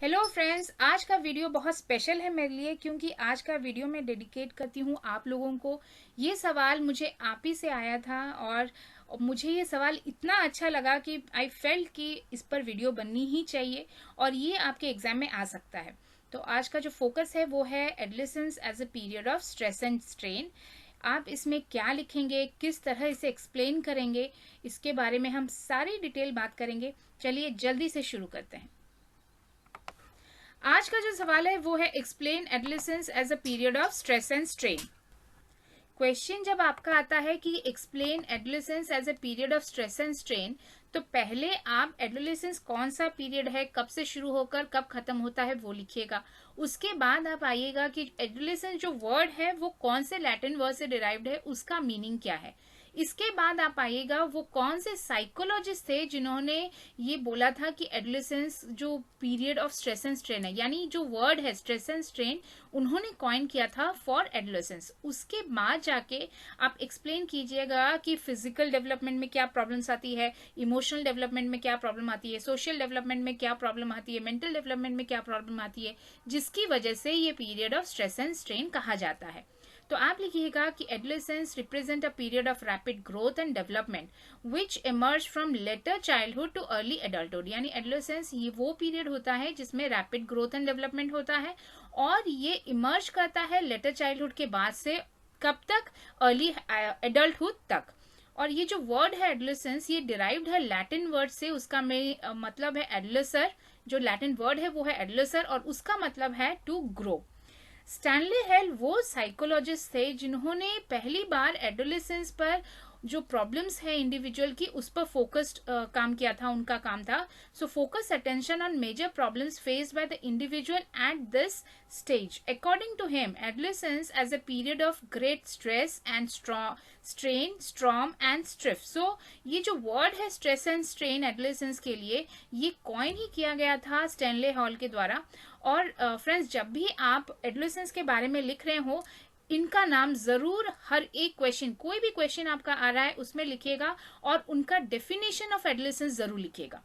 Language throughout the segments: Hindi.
हेलो फ्रेंड्स, आज का वीडियो बहुत स्पेशल है मेरे लिए क्योंकि आज का वीडियो मैं डेडिकेट करती हूँ आप लोगों को। ये सवाल मुझे आप ही से आया था और मुझे ये सवाल इतना अच्छा लगा कि आई फेल्ट कि इस पर वीडियो बननी ही चाहिए और ये आपके एग्जाम में आ सकता है। तो आज का जो फोकस है वो है adolescence as a period of stress and strain. आप इसमें क्या लिखेंगे, किस तरह इसे एक्सप्लेन करेंगे, इसके बारे में हम सारी डिटेल बात करेंगे। चलिए जल्दी से शुरू करते हैं। आज का जो सवाल है वो है explain adolescence as a period of stress and strain. Question जब आपका आता है कि explain adolescence as a period of stress and strain, तो पहले आप एडोलेसेंस कौन सा पीरियड है, कब से शुरू होकर कब खत्म होता है वो लिखिएगा। उसके बाद आप आइएगा कि एडोलेसेंस जो वर्ड है वो कौन से लैटिन वर्ड से डिराइव्ड है, उसका मीनिंग क्या है। इसके बाद आप आइएगा वो कौन से साइकोलॉजिस्ट थे जिन्होंने ये बोला था कि एडोलेसेंस जो period of stress and strain है, यानी जो वर्ड है स्ट्रेस एंड स्ट्रेन, उन्होंने कॉइन किया था फॉर एडोलेसेंस। उसके बाद जाके आप एक्सप्लेन कीजिएगा कि फिजिकल डेवलपमेंट में क्या प्रॉब्लम्स आती है, इमोशनल डेवलपमेंट में क्या प्रॉब्लम आती है, सोशल डेवलपमेंट में क्या प्रॉब्लम आती है, मेंटल डेवलपमेंट में क्या प्रॉब्लम आती है, जिसकी वजह से ये period of stress and strain कहा जाता है। तो आप लिखिएगा कि adolescence represent a period of rapid growth and development which emerge from letter childhood too early adulthood. यानी एडोलेसेंस ये वो पीरियड होता है जिसमें रैपिड ग्रोथ एंड डेवलपमेंट होता है और ये इमर्ज करता है लेटर चाइल्डहुड के बाद से कब तक, अर्ली एडल्टहुड तक। और ये जो वर्ड है एडोलेसेंस, ये डिराइव्ड है लैटिन वर्ड से। उसका मतलब है एडोलेसर। जो लैटिन वर्ड है वो है एडोलेसर और उसका मतलब है टू ग्रो। स्टैनली हेल वो साइकोलॉजिस्ट थे जिन्होंने पहली बार एडोलेसेंस पर जो प्रॉब्लम्स है इंडिविजुअल की उस पर फोकस्ड काम किया था। उनका काम था so focus attention on major problems faced by the individual at this stage. According to him adolescence as a period of great stress and strain, storm and stress. So ये जो वर्ड है स्ट्रेस एंड स्ट्रेन एडोलेसेंस के लिए, ये कॉइन ही किया गया था स्टैनले हॉल के द्वारा। और फ्रेंड्स, जब भी आप एडोलेसेंस के बारे में लिख रहे हो, इनका नाम जरूर हर एक क्वेश्चन, कोई भी क्वेश्चन आपका आ रहा है उसमें लिखिएगा और उनका डेफिनेशन ऑफ एडोलेसेंस जरूर लिखिएगा।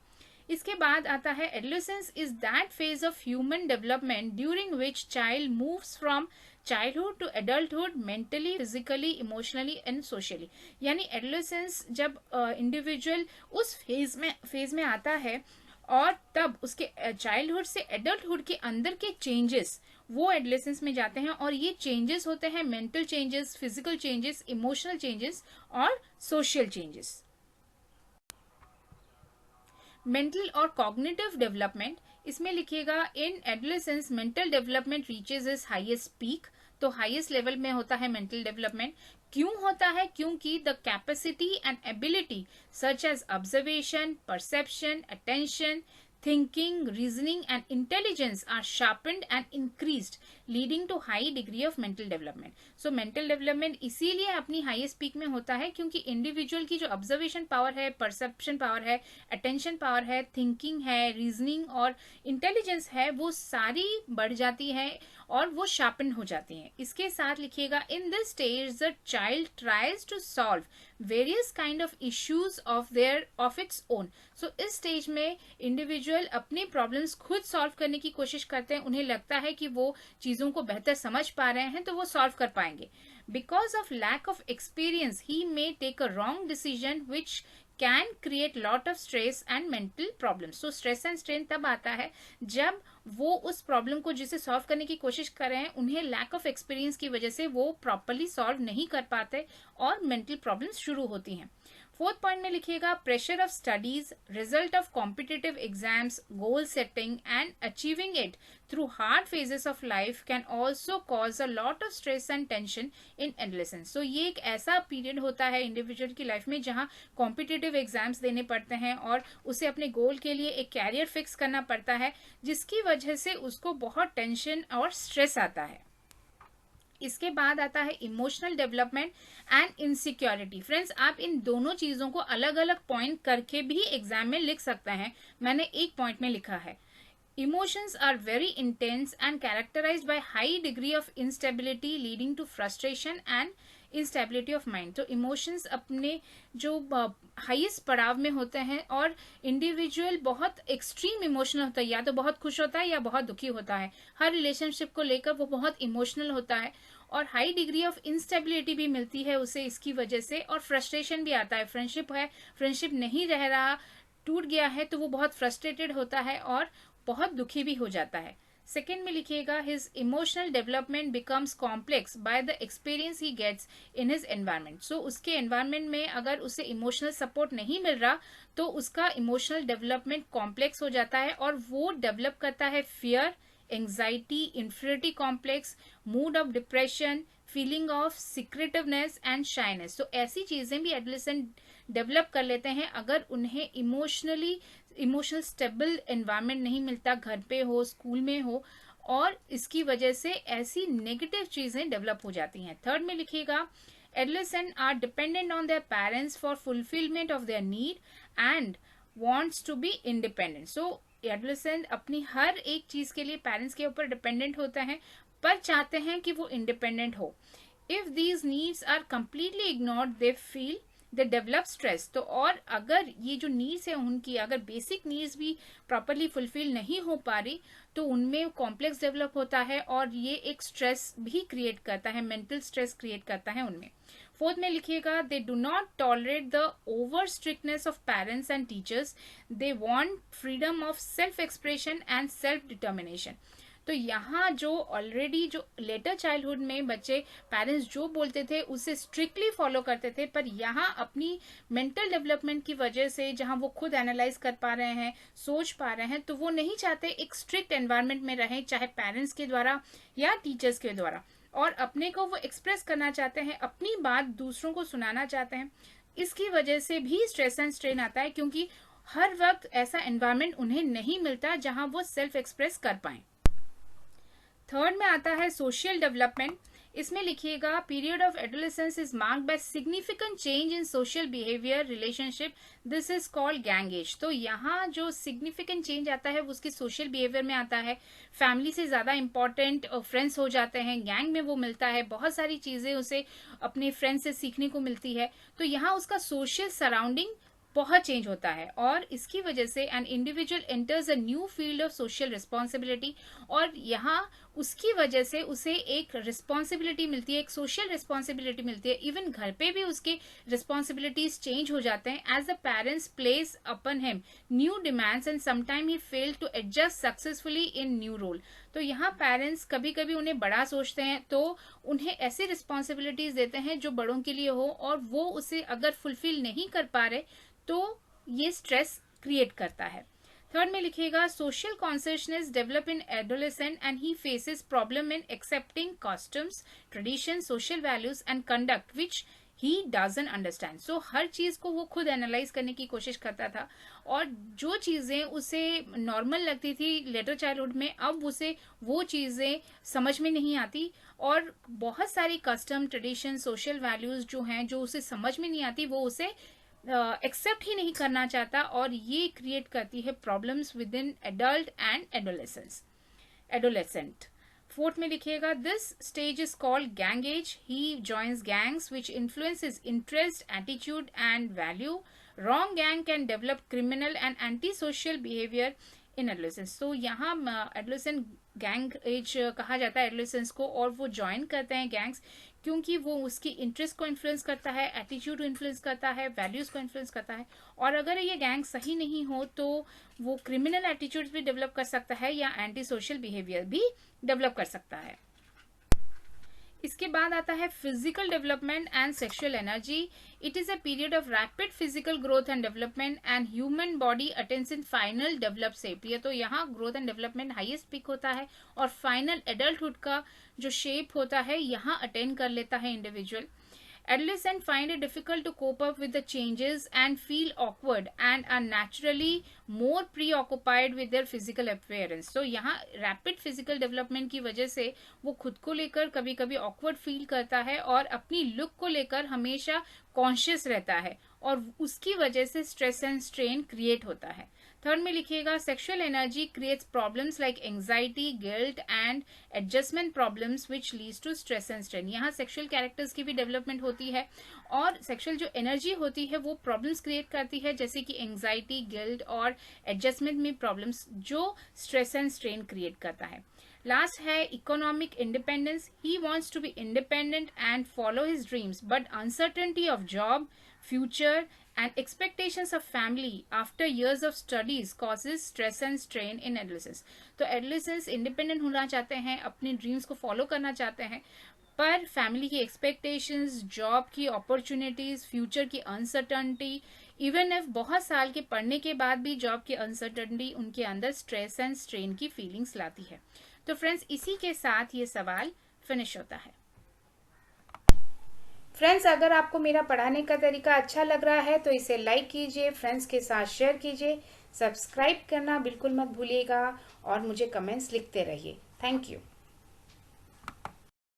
इसके बाद आता है adolescence is that phase of human development during which child moves from childhood to adulthood mentally, physically, emotionally and socially. यानी एडोलेसेंस जब इंडिविजुअल उस फेज में आता है और तब उसके चाइल्डहुड से एडल्टहुड के अंदर के चेंजेस वो एडोलेसेंस में जाते हैं और ये चेंजेस होते हैं mental changes, physical changes, emotional changes और सोशल चेंजेस। मेंटल और कॉग्निटिव डेवलपमेंट, इसमें लिखिएगा in adolescence mental development reaches is highest peak. तो हाईएस्ट लेवल में होता है मेंटल डेवलपमेंट। क्यों होता है? क्योंकि the capacity and ability such as observation, perception, attention, thinking, reasoning and intelligence are sharpened and increased, leading to high degree of mental development. So mental development इसीलिए अपनी highest peak में होता है क्योंकि individual की जो observation power है, perception power है, attention power है, thinking है, reasoning और intelligence है, वो सारी बढ़ जाती है और वो शार्पन हो जाती हैं। इसके साथ लिखिएगा in this stage the child tries to solve various kind of issues of its own. So इस स्टेज में इंडिविजुअल अपनी प्रॉब्लम्स खुद सॉल्व करने की कोशिश करते हैं। उन्हें लगता है कि वो चीजों को बेहतर समझ पा रहे हैं तो वो सॉल्व कर पाएंगे। Because of lack of experience he may take a wrong decision which can create lot of stress and mental problem. So stress and strain तब आता है जब वो उस प्रॉब्लम को जिसे सॉल्व करने की कोशिश कर रहे हैं, उन्हें लैक ऑफ एक्सपीरियंस की वजह से वो प्रॉपरली सॉल्व नहीं कर पाते और मेंटल प्रॉब्लम्स शुरू होती हैं। फोर्थ पॉइंट में लिखिएगा pressure of studies, result of competitive exams, goal setting and achieving it through hard phases of life can also cause a lot of stress and tension in adolescence. So ये एक ऐसा पीरियड होता है इंडिविजुअल की लाइफ में जहाँ कॉम्पिटिटिव एग्जाम्स देने पड़ते हैं और उसे अपने गोल के लिए एक कैरियर फिक्स करना पड़ता है, जिसकी वजह से उसको बहुत टेंशन और स्ट्रेस आता है। इसके बाद आता है emotional development and insecurity. Friends, आप इन दोनों चीजों को अलग अलग पॉइंट करके भी एग्जाम में लिख सकते हैं। मैंने एक पॉइंट में लिखा है emotions are very intense and characterized by high degree of instability leading to frustration and instability of mind. तो इमोशंस अपने जो हाईएस्ट पड़ाव में होते हैं और इंडिविजुअल बहुत एक्सट्रीम इमोशनल होता है, या तो बहुत खुश होता है या बहुत दुखी होता है, हर रिलेशनशिप को लेकर वो बहुत इमोशनल होता है और हाई डिग्री ऑफ इंस्टेबिलिटी भी मिलती है उसे इसकी वजह से, और फ्रस्ट्रेशन भी आता है। फ्रेंडशिप है, फ्रेंडशिप नहीं रह रहा, टूट गया है, तो वो बहुत फ्रस्ट्रेटेड होता है और बहुत दुखी भी हो जाता है। सेकेंड में लिखिएगा his emotional development becomes complex by the experience he gets in his environment. So उसके एनवायरमेंट में अगर उसे इमोशनल सपोर्ट नहीं मिल रहा तो उसका इमोशनल डेवलपमेंट कॉम्प्लेक्स हो जाता है और वो डेवलप करता है fear, anxiety, inferiority complex, mood of depression, feeling of secretiveness and shyness. तो ऐसी चीजें भी एडोलेसेंट डेवलप कर लेते हैं अगर उन्हें इमोशनल स्टेबल एनवायरनमेंट नहीं मिलता, घर पे हो, स्कूल में हो, और इसकी वजह से ऐसी नेगेटिव चीजें डेवलप हो जाती हैं। थर्ड में लिखिएगा adolescent are dependent on their parents for fulfilment of their need and wants to be independent. So adolescent अपनी हर एक चीज के लिए पेरेंट्स के ऊपर डिपेंडेंट होते हैं पर चाहते हैं कि वो इंडिपेंडेंट हो। If these needs are completely ignored they feel they develop stress. तो और अगर ये जो नीड्स है उनकी, अगर बेसिक नीड्स भी प्रॉपरली फुलफिल नहीं हो पा रही तो उनमें कॉम्प्लेक्स डेवलप होता है और ये एक स्ट्रेस भी क्रिएट करता है, मेंटल स्ट्रेस क्रिएट करता है उनमें। फोर्थ में लिखिएगा they do not tolerate the over strictness of parents and teachers, they want freedom of self expression and self determination. तो यहाँ जो ऑलरेडी जो लेटर चाइल्डहुड में बच्चे पेरेंट्स जो बोलते थे उसे स्ट्रिक्टली फॉलो करते थे, पर यहाँ अपनी मेंटल डेवलपमेंट की वजह से जहाँ वो खुद एनालाइज कर पा रहे हैं, सोच पा रहे हैं, तो वो नहीं चाहते एक स्ट्रिक्ट एनवायरनमेंट में रहें, चाहे पेरेंट्स के द्वारा या टीचर्स के द्वारा, और अपने को वो एक्सप्रेस करना चाहते हैं, अपनी बात दूसरों को सुनाना चाहते हैं। इसकी वजह से भी स्ट्रेस एंड स्ट्रेन आता है क्योंकि हर वक्त ऐसा एनवायरनमेंट उन्हें नहीं मिलता जहां वो सेल्फ एक्सप्रेस कर पाए। थर्ड में आता है सोशल डेवलपमेंट। इसमें लिखिएगा period of adolescence is marked by significant change in social behaviour relationship, this is called gang as. तो यहाँ जो सिग्निफिकेंट चेंज आता है वो उसके सोशल बिहेवियर में आता है, फैमिली से ज्यादा इंपॉर्टेंट फ्रेंड्स हो जाते हैं, गैंग में वो मिलता है, बहुत सारी चीजें उसे अपने फ्रेंड्स से सीखने को मिलती है। तो यहाँ उसका सोशल सराउंडिंग बहुत चेंज होता है और इसकी वजह से an individual enters a new field of social responsibility, और यहाँ उसकी वजह से उसे एक रिस्पॉन्सिबिलिटी मिलती है, एक सोशल रिस्पॉन्सिबिलिटी मिलती है। इवन घर पे भी उसके रिस्पॉन्सिबिलिटीज चेंज हो जाते हैं as the parents place upon him new demands and sometime he fail to adjust successfully in new role. तो यहाँ पेरेंट्स कभी कभी उन्हें बड़ा सोचते हैं तो उन्हें ऐसी रिस्पॉन्सिबिलिटीज देते हैं जो बड़ों के लिए हो, और वो उसे अगर फुलफिल नहीं कर पा रहे तो ये स्ट्रेस क्रिएट करता है। थर्ड में लिखिएगा social consciousness develop in adolescent and he faces problem in accepting costumes, tradition, social values and conduct which he doesn't understand. So हर चीज को वो खुद एनालाइज करने की कोशिश करता था और जो चीजें उसे नॉर्मल लगती थी लेटर चाइल्डहुड में, अब उसे वो चीजें समझ में नहीं आती और बहुत सारी कस्टम, ट्रेडिशन, सोशल वैल्यूज जो हैं जो उसे समझ में नहीं आती वो उसे एक्सेप्ट ही नहीं करना चाहता, और ये क्रिएट करती है problems with in adult and adolescent. Fourth में लिखिएगा this stage is called gang as, he joins gangs which influence his interest, attitude and value. Wrong gang can develop criminal and anti social behaviour in adolescence. तो यहाँ एडोलेसेंट गैंग एज कहा जाता है एडोलेसेंस को, और वो ज्वाइन करते हैं गैंग्स क्योंकि वो उसकी इंटरेस्ट को इन्फ्लुएंस करता है, एटीट्यूड को इन्फ्लुएंस करता है, वैल्यूज को इन्फ्लुएंस करता है, और अगर ये गैंग सही नहीं हो तो वो क्रिमिनल एटीट्यूड भी डेवलप कर सकता है या एंटी सोशल बिहेवियर भी डेवलप कर सकता है। इसके बाद आता है physical development and sexual energy. It is a period of rapid physical growth and development and human body attains in final develop shape. ये तो यहाँ growth and development highest peak होता है और फाइनल एडल्टहुड का जो शेप होता है यहाँ अटेन कर लेता है individual. Adolescents find it difficult to cope up with the changes and feel awkward and are naturally more preoccupied with their physical appearance. So यहाँ rapid physical development की वजह से वो खुद को लेकर कभी कभी awkward feel करता है और अपनी look को लेकर हमेशा conscious रहता है और उसकी वजह से stress and strain create होता है। थर्ड में लिखिएगा sexual energy creates problems like anxiety, guilt and adjustment problems which leads to stress and strain. यहाँ सेक्सुअल कैरेक्टर्स की भी डेवलपमेंट होती है और सेक्सुअल जो एनर्जी होती है वो प्रॉब्लम्स क्रिएट करती है, जैसे कि एंजाइटी, गिल्ट और एडजस्टमेंट में प्रॉब्लम्स, जो स्ट्रेस एंड स्ट्रेन क्रिएट करता है। लास्ट है economic independence. He wants to be independent and follow his dreams, but uncertainty of job, future and expectations of family after years of studies causes stress and strain in adolescence। तो adolescents इंडिपेंडेंट होना चाहते हैं, अपने ड्रीम्स को फॉलो करना चाहते हैं, पर फैमिली की एक्सपेक्टेशंस, जॉब की अपॉर्चुनिटीज, फ्यूचर की अनसर्टनिटी, इवन इफ बहुत साल के पढ़ने के बाद भी जॉब की अनसर्टनिटी उनके अंदर स्ट्रेस एंड स्ट्रेन की फीलिंग्स लाती है। तो फ्रेंड्स, इसी के साथ ये सवाल फिनिश होता है। फ्रेंड्स, अगर आपको मेरा पढ़ाने का तरीका अच्छा लग रहा है तो इसे लाइक कीजिए, फ्रेंड्स के साथ शेयर कीजिए, सब्सक्राइब करना बिल्कुल मत भूलिएगा और मुझे कमेंट्स लिखते रहिए। Thank you.